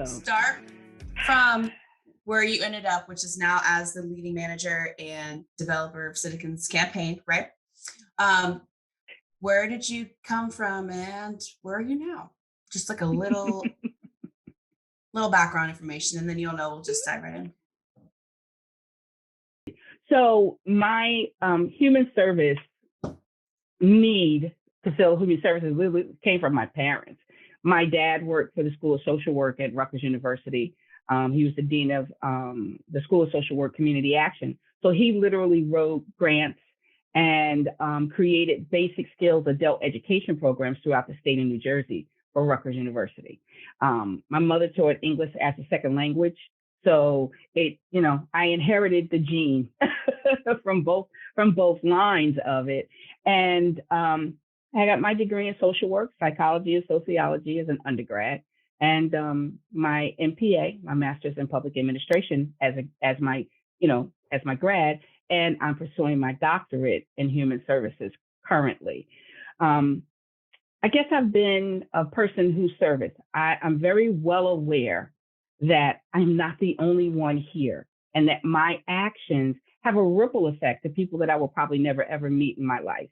So start from where you ended up, which is now as the leading manager and developer of Citizens Campaign, right? Where did you come from and where are you now? Just like a little background information, and then you'll know. We'll just dive right in. So my human service need to fill human services came from my parents. My dad worked for the School of Social Work at Rutgers University. He was the dean of the School of Social Work Community Action. So he literally wrote grants and created basic skills adult education programs throughout the state of New Jersey for Rutgers University. My mother taught English as a second language. So I inherited the gene from both lines of it. And I got my degree in social work, psychology, and sociology as an undergrad, and my MPA, my master's in public administration, as my grad. And I'm pursuing my doctorate in human services currently. I guess I've been a person who serves. I'm very well aware that I'm not the only one here, and that my actions have a ripple effect to people that I will probably never, ever meet in my life.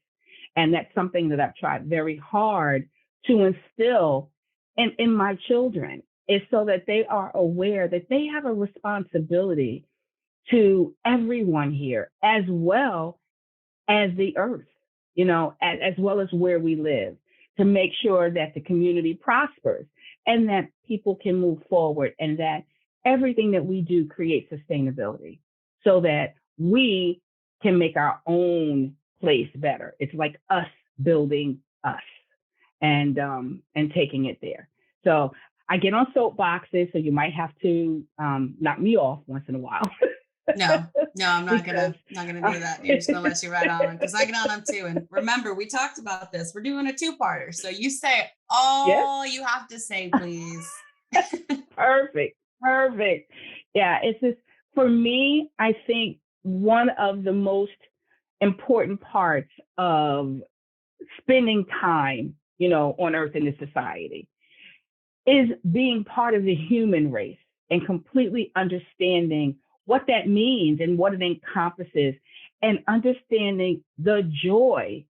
And that's something that I've tried very hard to instill in my children, is so that they are aware that they have a responsibility to everyone here, as well as the earth, as well as where we live, to make sure that the community prospers and that people can move forward, and that everything that we do creates sustainability so that we can make our own place better. It's like us building us and taking it there. So I get on soapboxes, so you might have to knock me off once in a while. No, I'm not gonna do that. You're just gonna let you ride on because I get on them too. And remember, we talked about this. We're doing a two-parter, so you say all you have to say, please. Perfect. Yeah, it's just, for me, I think one of the most important parts of spending time, on Earth in this society is being part of the human race and completely understanding what that means and what it encompasses, and understanding the joy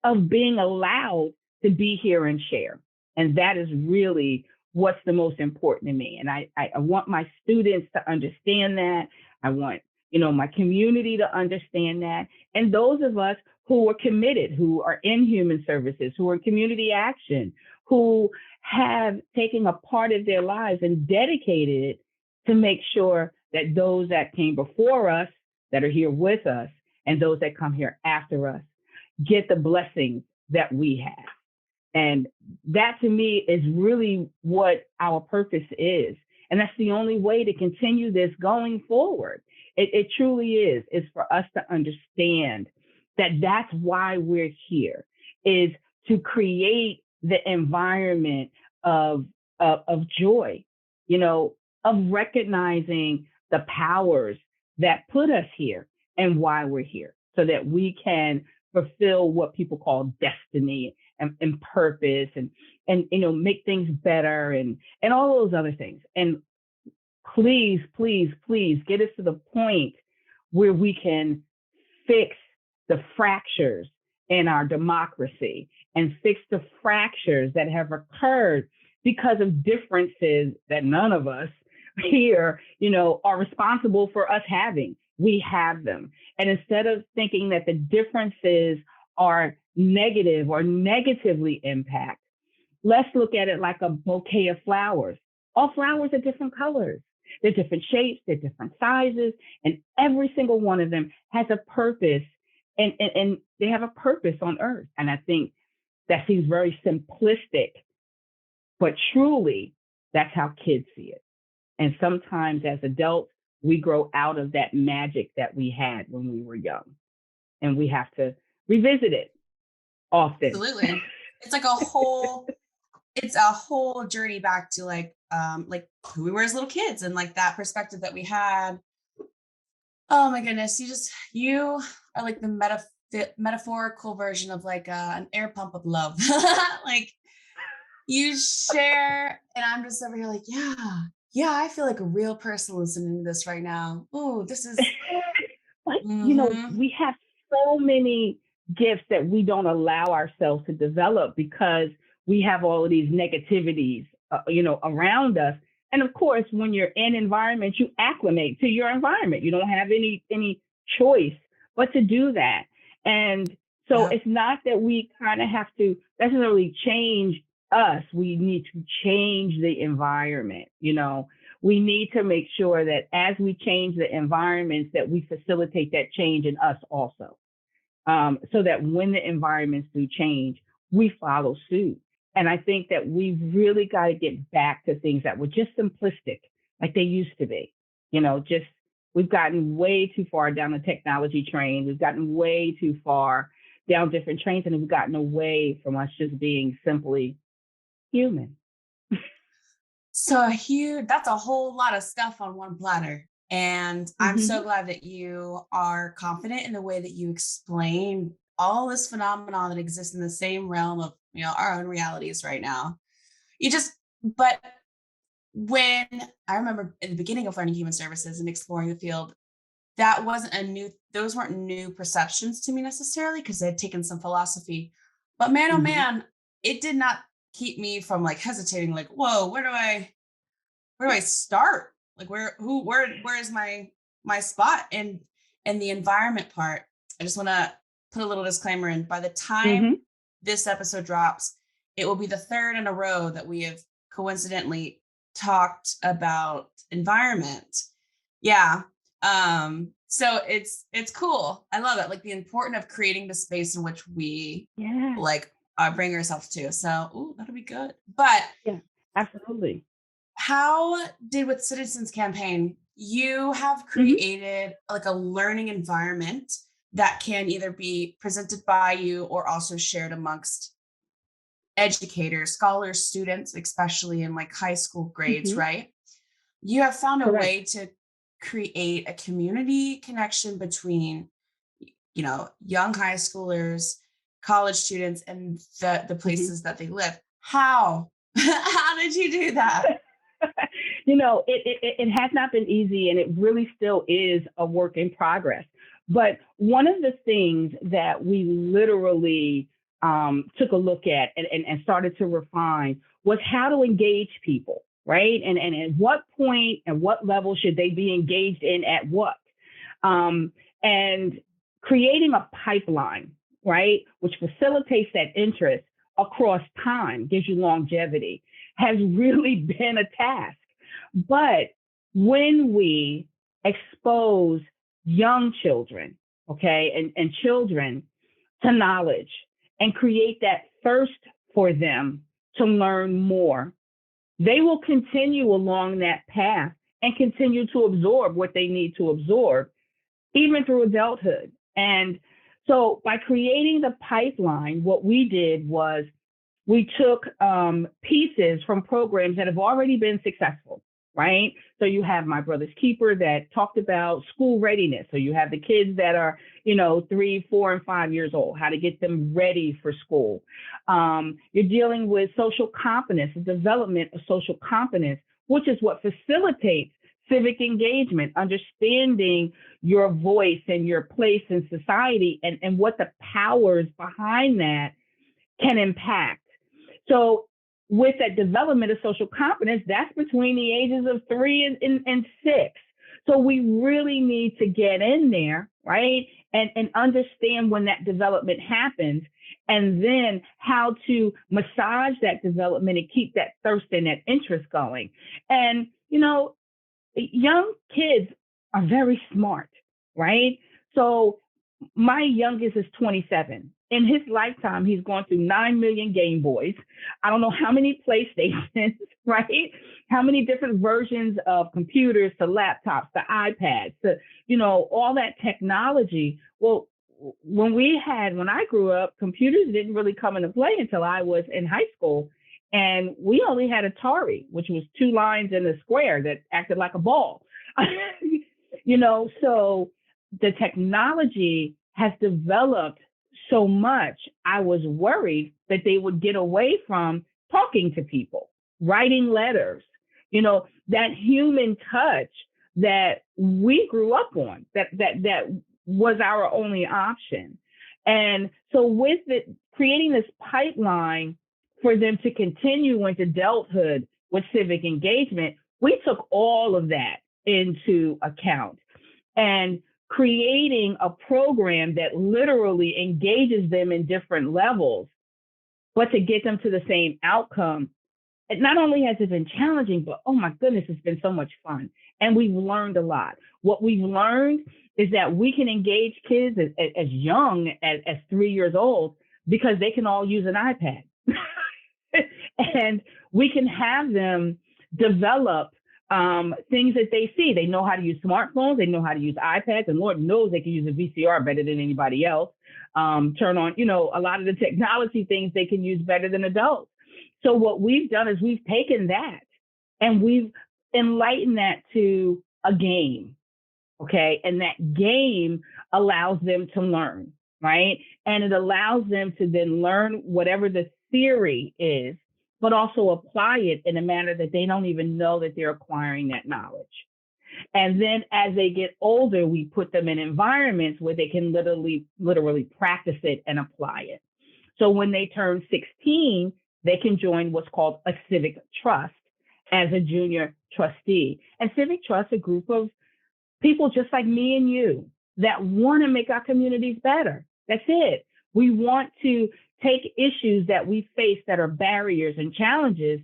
of being allowed to be here and share. And that is really what's the most important to me. And I want my students to understand that. I want, my community to understand that. And those of us who are committed, who are in human services, who are in community action, who have taken a part of their lives and dedicated it to make sure that those that came before us, that are here with us, and those that come here after us, get the blessings that we have. And that, to me, is really what our purpose is. And that's the only way to continue this going forward. It truly is for us to understand that that's why we're here, is to create the environment of joy, of recognizing the powers that put us here and why we're here, so that we can fulfill what people call destiny and purpose and make things better and all those other things. And please get us to the point where we can fix the fractures in our democracy and fix the fractures that have occurred because of differences that none of us here, are responsible for us having. We have them. And instead of thinking that the differences are negative or negatively impact, let's look at it like a bouquet of flowers. All flowers are different colors. They're different shapes, they're different sizes, and every single one of them has a purpose, and they have a purpose on Earth. And I think that seems very simplistic, but truly, that's how kids see it. And sometimes as adults, we grow out of that magic that we had when we were young, and we have to revisit it often. Absolutely. It's like a whole journey back to like who we were as little kids, and like that perspective that we had. Oh my goodness. You are like the metaphorical version of like an air pump of love. Like you share, and I'm just over here like, yeah, Yeah, I feel like a real person listening to this right now. Oh, this is. But, Hmm. we have so many gifts that we don't allow ourselves to develop because we have all of these negativities, around us. And of course, when you're in environment, you acclimate to your environment. You don't have any choice but to do that. And so Yep. it's not that we kind of have to necessarily change us. We need to change the environment. We need to make sure that as we change the environments that we facilitate that change in us also, so that when the environments do change, we follow suit. And I think that we've really got to get back to things that were just simplistic, like they used to be. Just we've gotten way too far down the technology train. We've gotten way too far down different trains, and we've gotten away from us just being simply human. So huge, that's a whole lot of stuff on one platter. And I'm so Mm-hmm. glad that you are confident in the way that you explain all this phenomenon that exists in the same realm of, our own realities right now. You just, but when I remember in the beginning of learning human services and exploring the field, those weren't new perceptions to me necessarily because I'd taken some philosophy. But man, oh Mm-hmm. man, it did not keep me from like hesitating, like, whoa, where do I start? Like where is my spot? And the environment part. I just want to put a little disclaimer in. By the time Mm-hmm. this episode drops, it will be the third in a row that we have coincidentally talked about environment. Yeah. So it's cool. I love it. Like the importance of creating the space in which we Yeah. like bring ourselves to. So, ooh, that'll be good. But Yeah. Absolutely. how did with Citizens Campaign, you have Mm-hmm. created like a learning environment that can either be presented by you or also shared amongst educators, scholars, students, especially in like high school grades, Mm-hmm. right? You have found a Correct. way to create a community connection between, young high schoolers, college students, and the Mm-hmm. places that they live. How? How did you do that? It has not been easy, and it really still is a work in progress. But one of the things that we literally took a look at and started to refine was how to engage people, right? And at what point and what level should they be engaged in at what? And creating a pipeline, right, which facilitates that interest across time, gives you longevity, has really been a task. But when we expose young children, okay, and children to knowledge and create that thirst for them to learn more, they will continue along that path and continue to absorb what they need to absorb, even through adulthood. And so by creating the pipeline, what we did was we took pieces from programs that have already been successful, right? So you have My Brother's Keeper that talked about school readiness. So you have the kids that are, 3, 4, and 5 years old, how to get them ready for school. You're dealing with social competence, the development of social competence, which is what facilitates civic engagement, understanding your voice and your place in society and what the powers behind that can impact. So with that development of social competence, that's between the ages of 3 and 6. So we really need to get in there, right? And understand when that development happens and then how to massage that development and keep that thirst and that interest going. And, young kids are very smart, right? So my youngest is 27. In his lifetime, he's gone through 9 million Game Boys. I don't know how many PlayStations, right? How many different versions of computers to laptops to iPads to, all that technology. Well, when I grew up, computers didn't really come into play until I was in high school. And we only had Atari, which was two lines in a square that acted like a ball. So the technology has developed so much. I was worried that they would get away from talking to people, writing letters, that human touch that we grew up on, that was our only option. And so with it, creating this pipeline for them to continue into adulthood with civic engagement, we took all of that into account and creating a program that literally engages them in different levels, but to get them to the same outcome. It not only has it been challenging, but oh my goodness, it's been so much fun. And we've learned a lot. What we've learned is that we can engage kids as young as 3 years old because they can all use an iPad. And we can have them develop things that they see. They know how to use smartphones. They know how to use iPads. And Lord knows they can use a VCR better than anybody else. Turn on, a lot of the technology things they can use better than adults. So what we've done is we've taken that and we've enlightened that to a game. Okay. And that game allows them to learn, right? And it allows them to then learn whatever the theory is, but also apply it in a manner that they don't even know that they're acquiring that knowledge. And then as they get older, we put them in environments where they can literally practice it and apply it. So when they turn 16, they can join what's called a Civic Trust as a junior trustee. And Civic Trust, a group of people just like me and you that want to make our communities better. That's it. We want to take issues that we face that are barriers and challenges,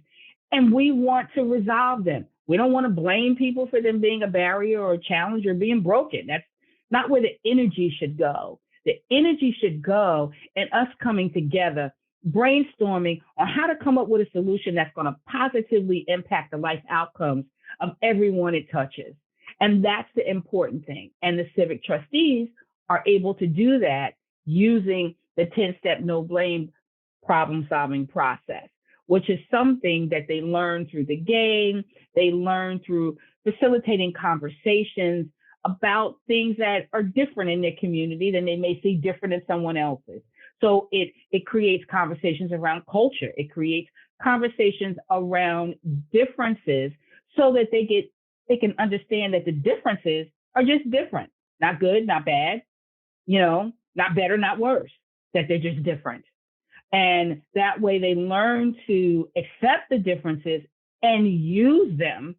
and we want to resolve them. We don't want to blame people for them being a barrier or a challenge or being broken. That's not where the energy should go. The energy should go in us coming together, brainstorming on how to come up with a solution that's going to positively impact the life outcomes of everyone it touches. And that's the important thing. And the civic trustees are able to do that using the 10-step no blame problem solving process, which is something that they learn through the game. They learn through facilitating conversations about things that are different in their community than they may see different in someone else's. So it creates conversations around culture. It creates conversations around differences so that they can understand that the differences are just different, not good, not bad, not better, not worse, that they're just different. And that way they learn to accept the differences and use them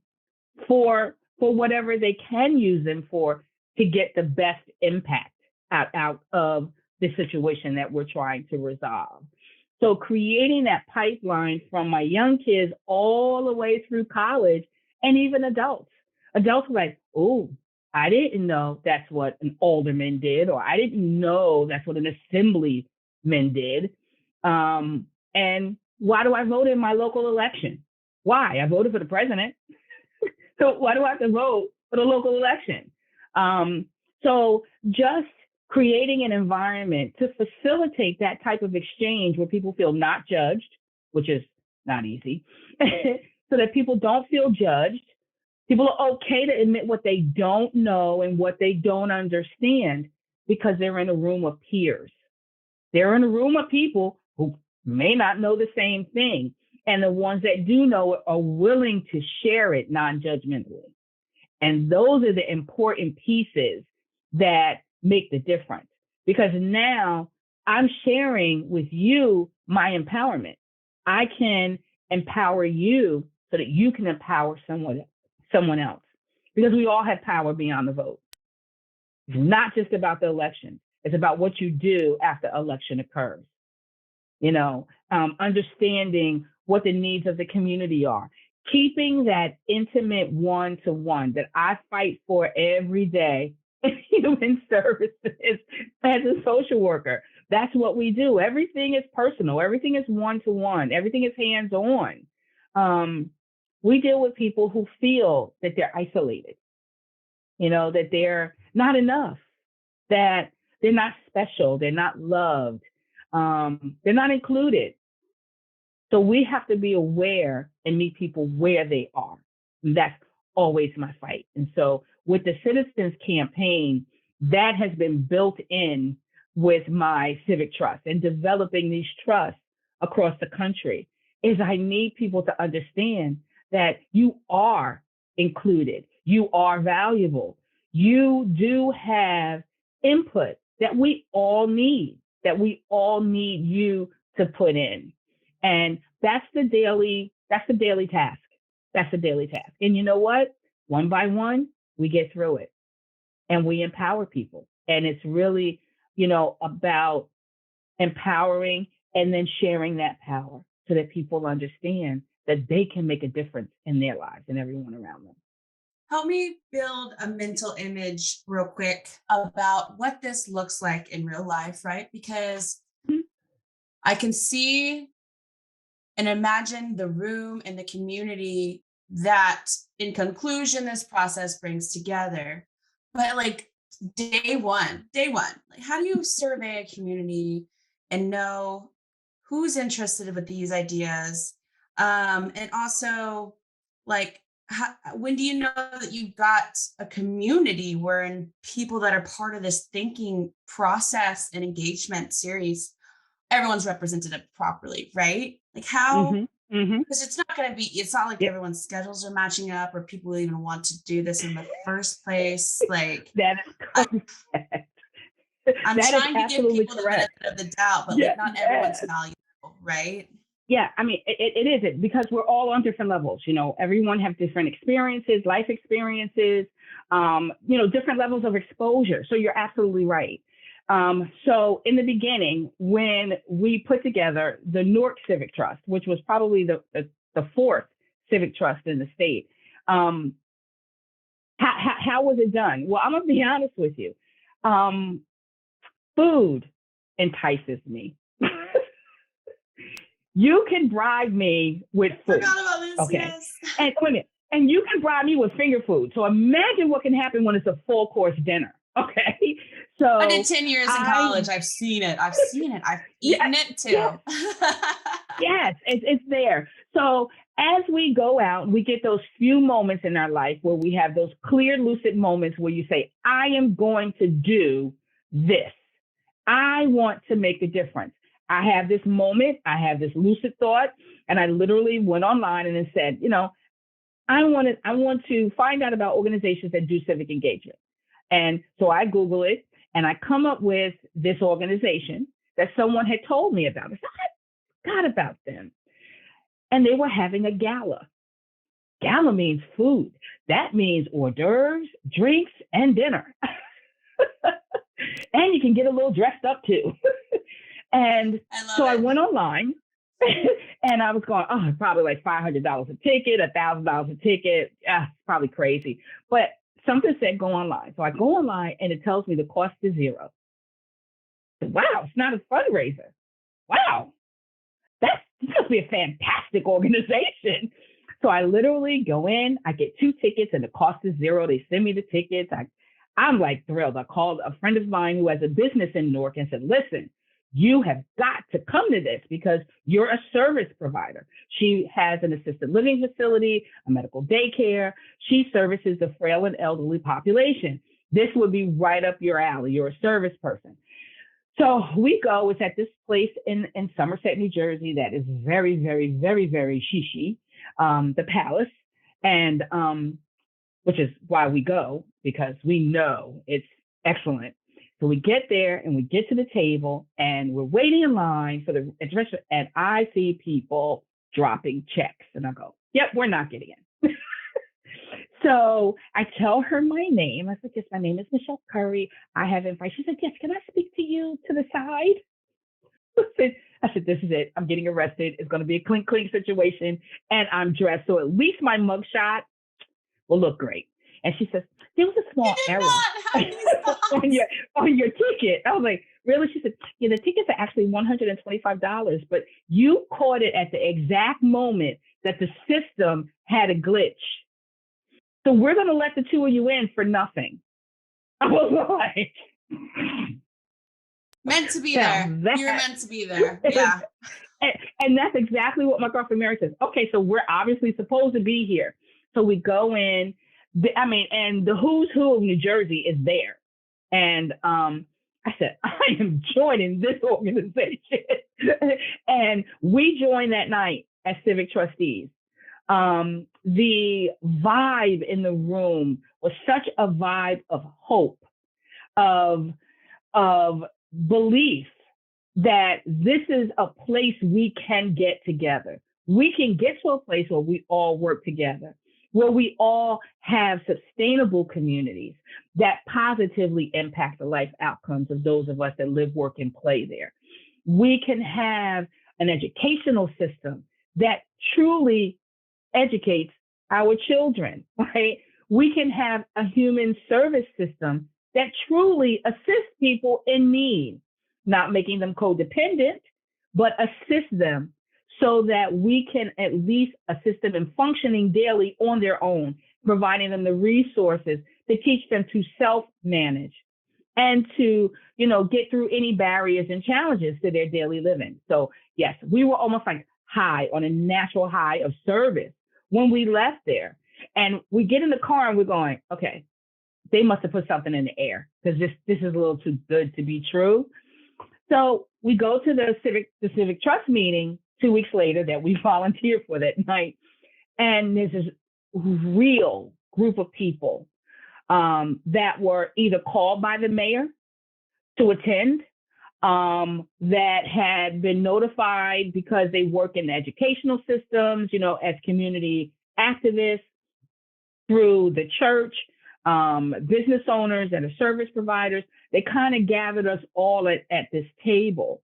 for whatever they can use them for to get the best impact out of the situation that we're trying to resolve. So creating that pipeline from my young kids all the way through college and even adults. Adults are like, oh, I didn't know that's what an alderman did, or I didn't know that's what an assemblyman did. And why do I vote in my local election? Why? I voted for the president. So why do I have to vote for the local election? So just creating an environment to facilitate that type of exchange where people feel not judged, which is not easy, so that people don't feel judged. People are okay to admit what they don't know and what they don't understand because they're in a room of peers. They're in a room of people who may not know the same thing. And the ones that do know it are willing to share it non-judgmentally. And those are the important pieces that make the difference. Because now I'm sharing with you my empowerment. I can empower you so that you can empower someone else. Because we all have power beyond the vote. It's not just about the election. It's about what you do after election occurs. Understanding what the needs of the community are, keeping that intimate one-to-one that I fight for every day in human services as a social worker. That's what we do. Everything is personal. Everything is one-to-one. Everything is hands-on. We deal with people who feel that they're isolated, that they're not enough, that they're not special, they're not loved, they're not included. So we have to be aware and meet people where they are. And that's always my fight. And so with the Citizens Campaign, that has been built in with my Civic Trust and developing these trusts across the country is I need people to understand that you are included, you are valuable, you do have input that we all need, you to put in. And that's the daily task. That's the daily task. And you know what? One by one, we get through it and we empower people. And it's really, about empowering and then sharing that power so that people understand that they can make a difference in their lives and everyone around them. Help me build a mental image real quick about what this looks like in real life, right? Because Mhm. I can see and imagine the room and the community that, in conclusion, this process brings together. But like day one, like how do you survey a community and know who's interested with these ideas? And also, like, when do you know that you've got a community wherein people that are part of this thinking process and engagement series, everyone's represented properly, right? Like how, Mhm. Mhm. because it's not like Yeah, everyone's schedules are matching up or people even want to do this in the first place. Like that is I, correct. I'm That is trying to give absolutely people the benefit correct. of the doubt, but Yeah, like not everyone's yes. valuable, right? Yeah, I mean, it isn't because we're all on different levels. Everyone have different experiences, life experiences, different levels of exposure. So you're absolutely right. So in the beginning, when we put together the Newark Civic Trust, which was probably the fourth civic trust in the state, um, how was it done? Well, I'm gonna be honest with you. Um, Food entices me. You can bribe me with food. Forgot about this. Okay. Yes. And wait a minute. And you can bribe me with finger food. So imagine what can happen when it's a full course dinner. Okay. I did So 10 years in I, college. I've seen it. I've seen it. I've yeah, eaten it yeah, too. yes, it's there. So as we go out, we get those few moments in our life where we have those clear, lucid moments where you say, I am going to do this. I want to make a difference. I have this moment, I have this lucid thought, and I literally went online and said, I want to find out about organizations that do civic engagement. And so I Google it and I come up with this organization that someone had told me about. I said, I forgot about them. And they were having a gala. Gala means food. That means hors d'oeuvres, drinks, and dinner. And you can get a little dressed up too. And I love so I it. went online and I was going, oh, probably like $500 a ticket, $1,000 a ticket. Probably crazy. But something said go online. So I go online and it tells me the cost is zero. Wow, it's not a fundraiser. Wow, this must be a fantastic organization. So I literally go in, I get 2 tickets and the cost is zero. They send me the tickets. I'm like thrilled. I called a friend of mine who has a business in Newark and said, listen, you have got to come to this because you're a service provider. She has an assisted living facility, a medical daycare. She services the frail and elderly population. This would be right up your alley. You're a service person. So we go, it's at this place in Somerset, New Jersey, that is very, very, very, very shishi, the Palace. And which is why we go, because we know it's excellent. So we get there and we get to the table and we're waiting in line for the restaurant, and I see people dropping checks. And I go, yep, we're not getting in. So I tell her my name. I said, yes, my name is Michelle Curry. I have invited. She said, yes, can I speak to you to the side? I said, this is it. I'm getting arrested. It's going to be a clink clink situation. And I'm dressed. So at least my mugshot will look great. And she says, there was a You small did error not have these on thoughts. your ticket. I was like, really? She said, yeah, the tickets are actually $125, but you caught it at the exact moment that the system had a glitch. So we're going to let the two of you in for nothing. I was like, Meant to be now there. You're that meant to be there. is, Yeah. and that's exactly what my girlfriend Mary says. Okay, so we're obviously supposed to be here. So we go in. And the who's who of New Jersey is there. And I said, I am joining this organization. And we joined that night as civic trustees. The vibe in the room was such a vibe of hope, of belief that this is a place we can get together. We can get to a place where we all work together, where we all have sustainable communities that positively impact the life outcomes of those of us that live, work, and play there. We can have an educational system that truly educates our children, right? We can have a human service system that truly assists people in need, not making them codependent, but assist them so that we can at least assist them in functioning daily on their own, providing them the resources to teach them to self-manage and to, get through any barriers and challenges to their daily living. So yes, we were almost like high on a natural high of service when we left there. And we get in the car and we're going, okay, they must have put something in the air because this is a little too good to be true. So we go to the Civic Trust meeting 2 weeks later that we volunteered for that night. And there's this real group of people that were either called by the mayor to attend, that had been notified because they work in the educational systems, as community activists, through the church, business owners and the service providers. They kind of gathered us all at this table.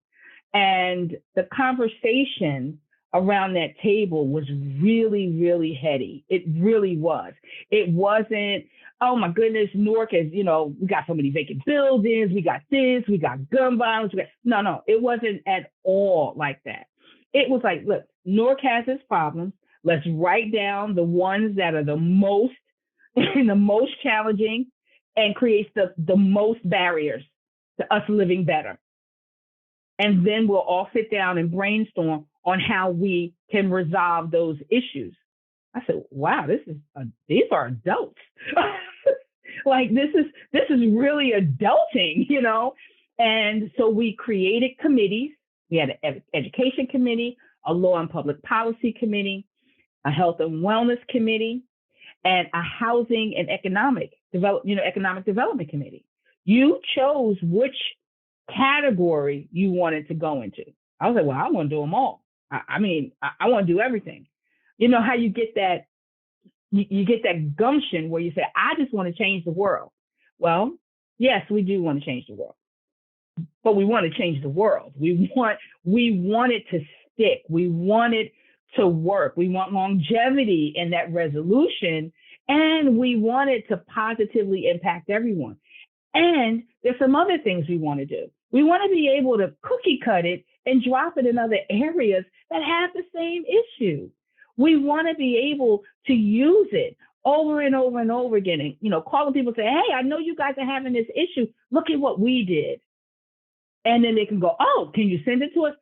And the conversation around that table was really, really heady. It really was. It wasn't, oh my goodness, Newark is, we got so many vacant buildings, we got this, we got gun violence. No, it wasn't at all like that. It was like, look, Newark has its problems. Let's write down the ones that are the most the most challenging and creates the most barriers to us living better. And then we'll all sit down and brainstorm on how we can resolve those issues. I said, wow, these are adults. Like this is really adulting, And so we created committees. We had an education committee, a law and public policy committee, a health and wellness committee, and a housing and economic development committee. You chose which category you wanted to go into. I was like, well, I want to do them all. I want to do everything. You know how you get that, you get that gumption where you say, I just want to change the world. Well, yes, we do want to change the world, but we want to change the world. We want it to stick. We want it to work. We want longevity in that resolution, and we want it to positively impact everyone. And there's some other things we want to do. We want to be able to cookie cut it and drop it in other areas that have the same issue. We want to be able to use it over and over and over again. And, calling people and say, hey, I know you guys are having this issue. Look at what we did. And then they can go, oh, can you send it to us?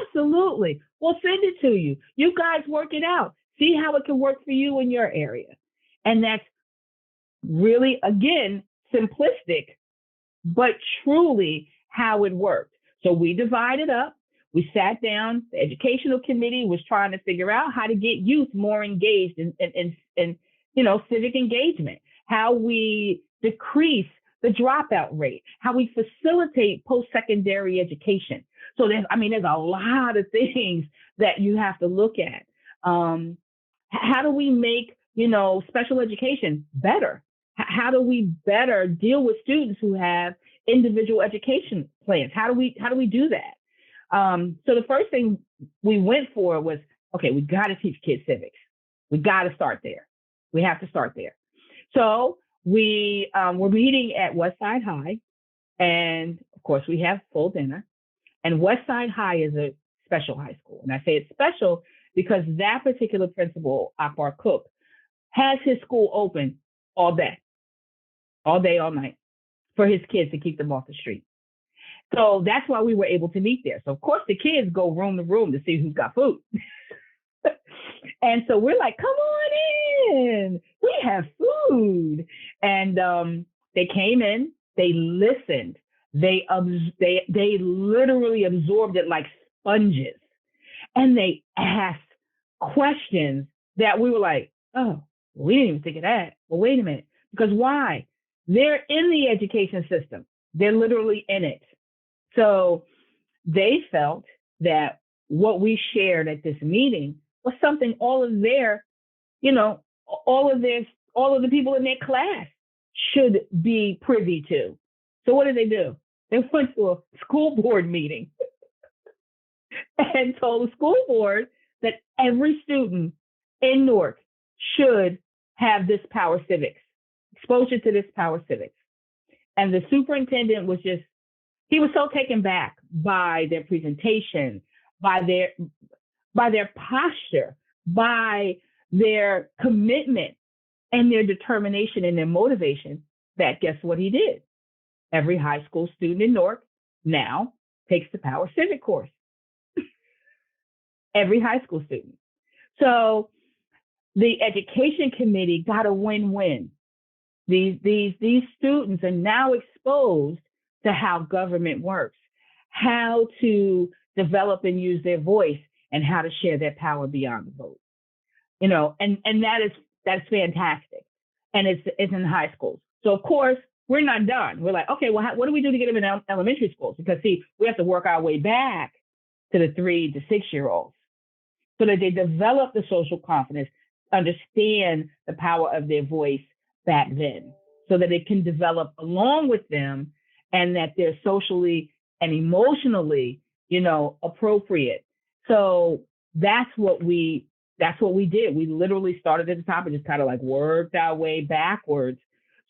Absolutely. We'll send it to you. You guys work it out. See how it can work for you in your area. And that's really, again, simplistic, but truly how it worked. So we divided up. We sat down. The educational committee was trying to figure out how to get youth more engaged in civic engagement, how we decrease the dropout rate, how we facilitate post-secondary education. So there's a lot of things that you have to look at. How do we make, special education better? How do we better deal with students who have individual education plans? How do we do that? So the first thing we went for was, okay, we got to teach kids civics. We got to start there. We have to start there. So we were meeting at Westside High, and of course we have full dinner. And Westside High is a special high school. And I say it's special because that particular principal, Akbar Cook, has his school open all day, all night, for his kids to keep them off the street. So that's why we were able to meet there. So of course the kids go room to room to see who's got food. And so we're like, come on in, we have food. And they came in, they listened, they literally absorbed it like sponges. And they asked questions that we were like, oh, we didn't even think of that. Well, wait a minute. Because why? They're in the education system. They're literally in it. So they felt that what we shared at this meeting was something all of their, you know, all of the people in their class should be privy to. So what did they do? They went to a school board meeting and told the school board that every student in Newark should have this power civics, exposure to this power civics. And the superintendent was just, he was so taken back by their presentation, by their posture, by their commitment and their determination and their motivation, that guess what he did? Every high school student in Newark now takes the Power Civic course. Every high school student. So the education committee got a win-win. These students are now exposed to how government works, how to develop and use their voice, and how to share their power beyond the vote. You know, and that's fantastic. And it's in high schools. So of course, we're not done. We're like, okay, well, what do we do to get them in elementary schools? Because see, we have to work our way back to the 3 to 6 year olds so that they develop the social confidence, understand the power of their voice back then, so that it can develop along with them, and that they're socially and emotionally, you know, appropriate. So that's what we did. We literally started at the top and just kind of like worked our way backwards,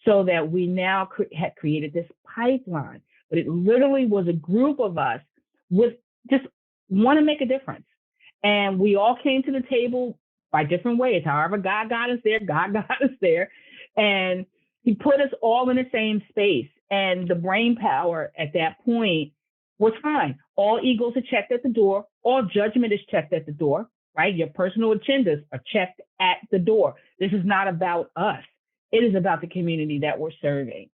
so that we now had created this pipeline. But it literally was a group of us with just want to make a difference. And we all came to the table by different ways. However, God got us there. God got us there. And he put us all in the same space. And the brain power at that point was fine. All egos are checked at the door. All judgment is checked at the door, right? Your personal agendas are checked at the door. This is not about us. It is about the community that we're serving.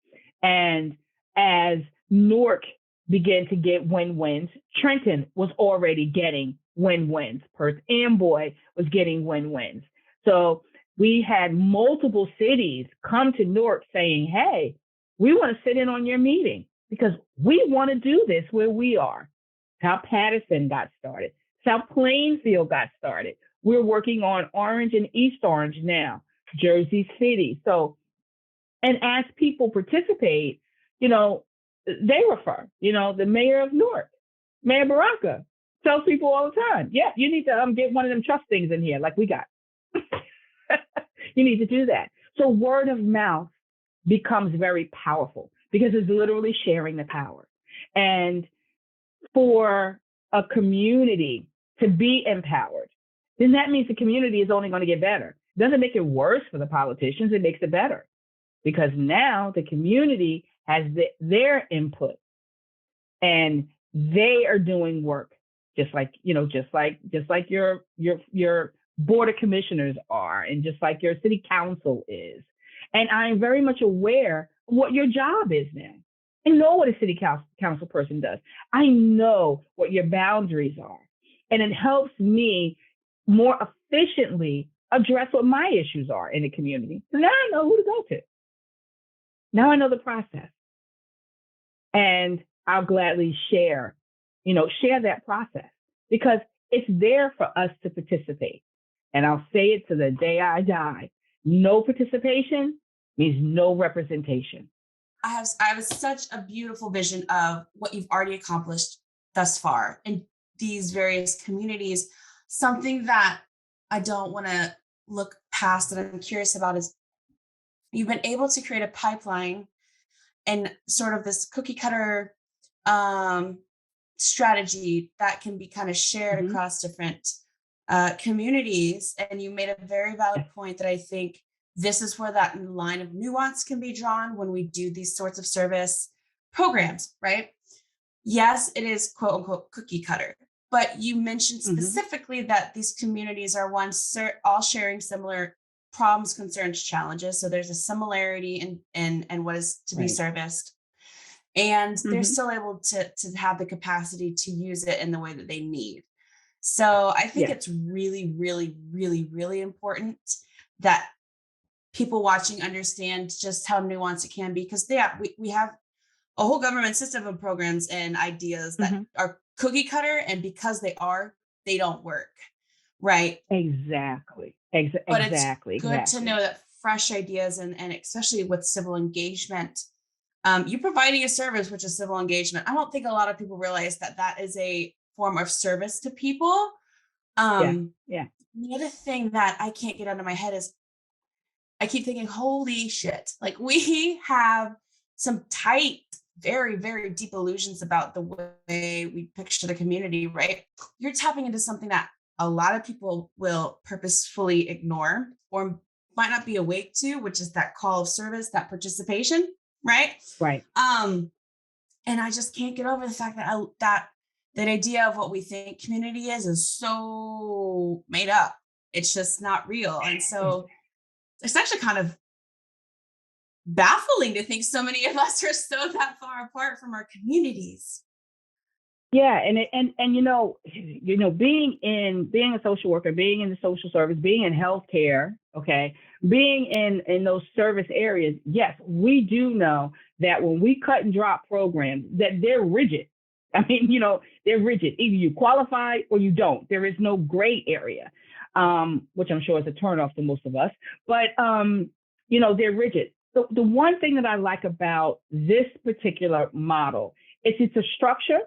And as Newark began to get win-wins, Trenton was already getting win-wins. Perth Amboy was getting win-wins. So we had multiple cities come to Newark saying, hey, we want to sit in on your meeting because we want to do this where we are. How Patterson got started. South Plainfield got started. We're working on Orange and East Orange now, Jersey City. So, and as people participate, you know, they refer, you know, the mayor of Newark, Mayor Baraka, tells people all the time, yeah, you need to get one of them trust things in here like we got. You need to do that. So word of mouth becomes very powerful because it's literally sharing the power. And for a community to be empowered, then that means the community is only going to get better. It doesn't make it worse for the politicians, it makes it better. Because now the community has their input and they are doing work just like, you know, just like your board of commissioners are, and just like your city council is. And I'm very much aware of what your job is now. I know what a city council person does. I know what your boundaries are. And it helps me more efficiently address what my issues are in the community. So now I know who to go to. Now I know the process. And I'll gladly share that process because it's there for us to participate. And I'll say it to the day I die. No participation means no representation. I have such a beautiful vision of what you've already accomplished thus far in these various communities. Something that I don't want to look past that I'm curious about is you've been able to create a pipeline and sort of this cookie cutter strategy that can be kind of shared across different communities. And you made a very valid point that I think this is where that line of nuance can be drawn when we do these sorts of service programs, right? Yes, it is quote unquote cookie cutter, but you mentioned specifically that these communities are all sharing similar problems, concerns, challenges. So there's a similarity in what is to be serviced. And they're still able to have the capacity to use it in the way that they need. So I think Yeah. it's really, really, really, really important that people watching understand just how nuanced it can be, because we have a whole government system of programs and ideas that Hmm. are cookie cutter, and because they don't work, right? Exactly. But it's Exactly. good to know Exactly. that fresh ideas, and especially with civil engagement, you providing a service, which is civil engagement. I don't think a lot of people realize that that is a form of service to people. Yeah. um Yeah. the other thing that I can't get out of my head is I keep thinking, holy shit, like we have some tight, very, very deep illusions about the way we picture the community, right? You're tapping into something that a lot of people will purposefully ignore or might not be awake to, which is that call of service, that participation, right? Right. Um, and I just can't get over the fact that that idea of what we think community is so made up. It's just not real. And so it's actually kind of baffling to think so many of us are so that far apart from our communities. Yeah, and being a social worker, being in the social service, being in healthcare, okay, being in those service areas, yes, we do know that when we cut and drop programs, that they're rigid. I mean, they're rigid. Either you qualify or you don't. There is no gray area, which I'm sure is a turnoff to most of us. But they're rigid. The one thing that I like about this particular model is it's a structure,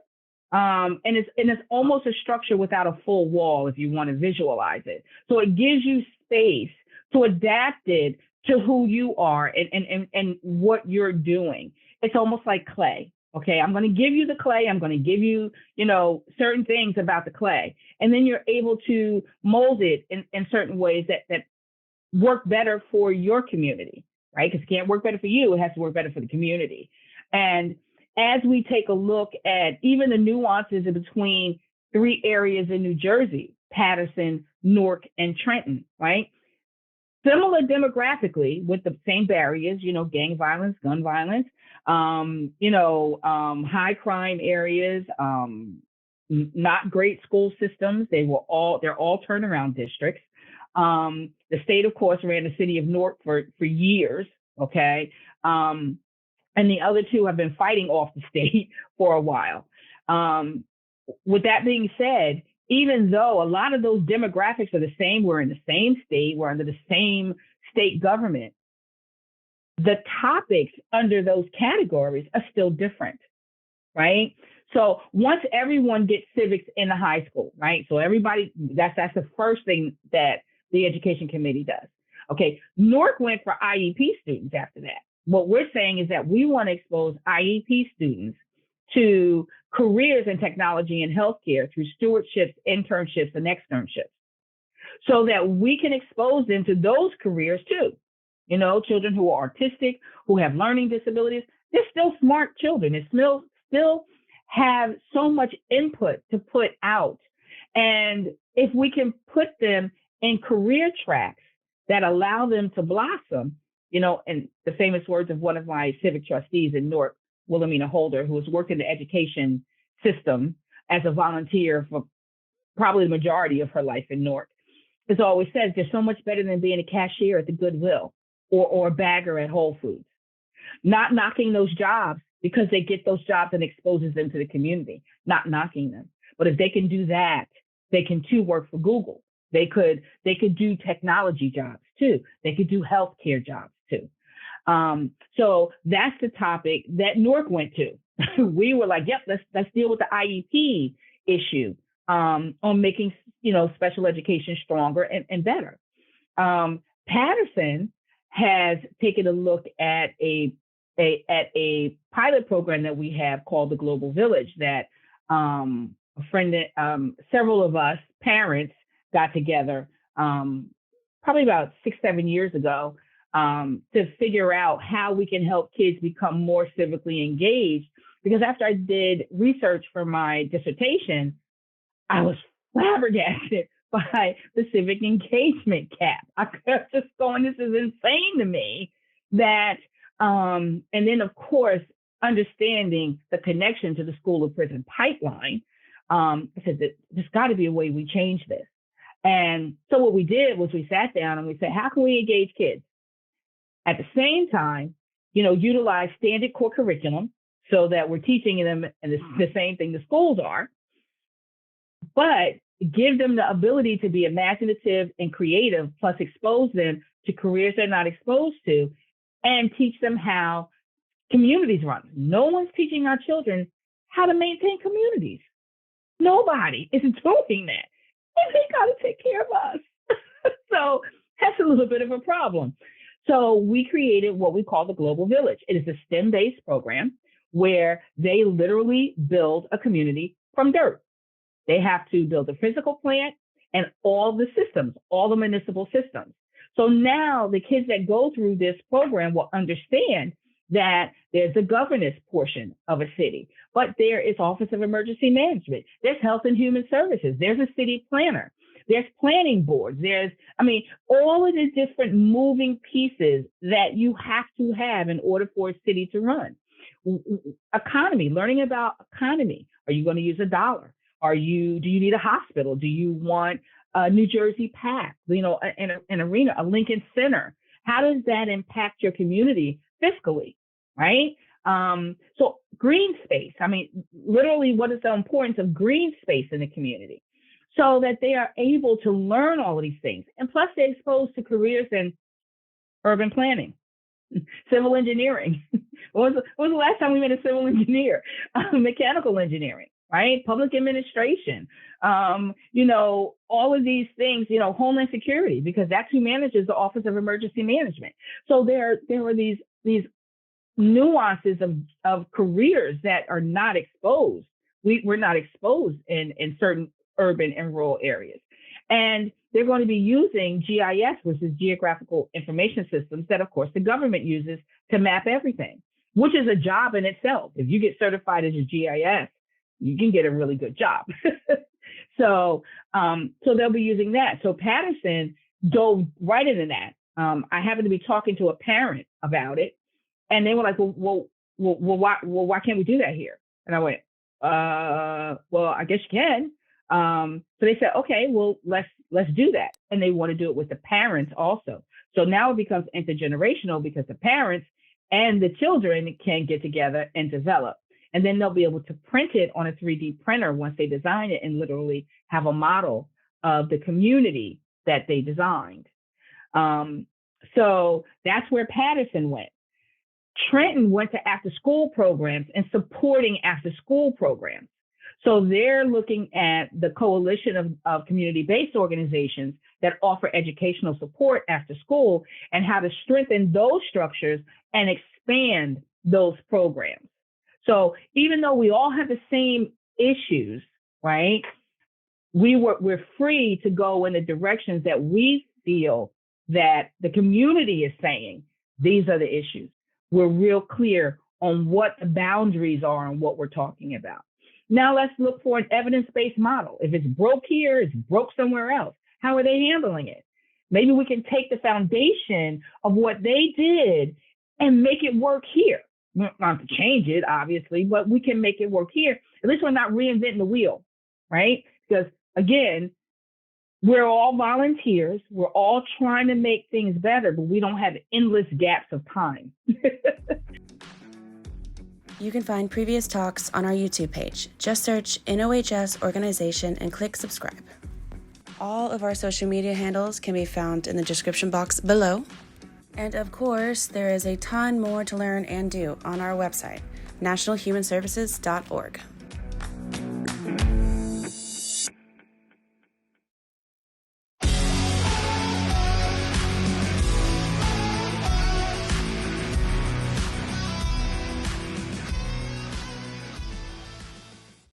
and it's almost a structure without a full wall if you want to visualize it. So it gives you space to adapt it to who you are and what you're doing. It's almost like clay. Okay, I'm going to give you the clay. I'm going to give you, certain things about the clay, and then you're able to mold it in certain ways that work better for your community, right? Because it can't work better for you, it has to work better for the community. And as we take a look at even the nuances in between three areas in New Jersey, Paterson, Newark, and Trenton, right? Similar demographically with the same barriers, gang violence, gun violence, high crime areas, not great school systems. They're all turnaround districts. The state, of course, ran the city of Newark for years. Okay. And the other two have been fighting off the state for a while. Um, with that being said, even though a lot of those demographics are the same, we're in the same state, we're under the same state government, the topics under those categories are still different, right? So once everyone gets civics in the high school, right? So everybody, that's the first thing that the education committee does. Okay, Newark went for IEP students after that. What we're saying is that we want to expose IEP students to careers in technology and healthcare through stewardships, internships, and externships, so that we can expose them to those careers too. Children who are artistic, who have learning disabilities, they're still smart children. They still have so much input to put out. And if we can put them in career tracks that allow them to blossom, and the famous words of one of my civic trustees in Newark, Wilhelmina Holder, who has worked in the education system as a volunteer for probably the majority of her life in Newark, has always said they're so much better than being a cashier at the Goodwill or a bagger at Whole Foods. Not knocking those jobs, because they get those jobs and exposes them to the community, not knocking them. But if they can do that, they can too work for Google. They could do technology jobs too. They could do healthcare jobs too. So that's the topic that Newark went to. We were like, yep, let's deal with the IEP issue, on making special education stronger and better. Paterson has taken a look at a pilot program that we have called the Global Village, that a friend, several of us parents got together, probably about 6-7 years ago, to figure out how we can help kids become more civically engaged. Because after I did research for my dissertation, I was flabbergasted by the civic engagement cap. I kept just going, this is insane to me. That, and then of course, understanding the connection to the school of prison pipeline, I said that there's got to be a way we change this. And so what we did was we sat down and we said, how can we engage kids? At the same time, utilize standard core curriculum so that we're teaching them and the same thing the schools are, but give them the ability to be imaginative and creative, plus expose them to careers they're not exposed to, and teach them how communities run. No one's teaching our children how to maintain communities. Nobody is doing that. And they got to take care of us. So that's a little bit of a problem. So we created what we call the Global Village. It is a STEM-based program where they literally build a community from dirt. They have to build a physical plant and all the systems, all the municipal systems. So now the kids that go through this program will understand that there's a governance portion of a city, but there is Office of Emergency Management, there's Health and Human Services, there's a city planner, there's planning boards, all of the different moving pieces that you have to have in order for a city to run. Economy, learning about economy. Are you going to use a dollar? Do you need a hospital? Do you want a New Jersey PAC, an arena, a Lincoln Center? How does that impact your community fiscally, right? So green space, literally what is the importance of green space in the community so that they are able to learn all of these things. And plus they're exposed to careers in urban planning, civil engineering. When was the last time we met a civil engineer? Mechanical engineering, right? Public administration, all of these things, Homeland Security, because that's who manages the Office of Emergency Management. So there were these nuances of careers that are not exposed. We're not exposed in certain urban and rural areas. And they're going to be using GIS, which is Geographical Information Systems, that of course the government uses to map everything, which is a job in itself. If you get certified as a GIS, you can get a really good job. So they'll be using that. So Patterson dove right into that. I happened to be talking to a parent about it, and they were like, well, why can't we do that here? And I went, well, I guess you can. So they said, okay, well, let's do that. And they want to do it with the parents also. So now it becomes intergenerational because the parents and the children can get together and develop. And then they'll be able to print it on a 3D printer once they design it and literally have a model of the community that they designed. So that's where Patterson went. Trenton went to after-school programs and supporting after-school programs. So they're looking at the coalition of community-based organizations that offer educational support after school and how to strengthen those structures and expand those programs. So even though we all have the same issues, right, we're free to go in the directions that we feel that the community is saying, these are the issues. We're real clear on what the boundaries are and what we're talking about. Now let's look for an evidence-based model. If it's broke here, it's broke somewhere else. How are they handling it? Maybe we can take the foundation of what they did and make it work here. We don't have to change it, obviously, but we can make it work here. At least we're not reinventing the wheel, right? Because again, we're all volunteers. We're all trying to make things better, but we don't have endless gaps of time. You can find previous talks on our YouTube page. Just search NOHS Organization and click subscribe. All of our social media handles can be found in the description box below. And of course, there is a ton more to learn and do on our website, nationalhumanservices.org.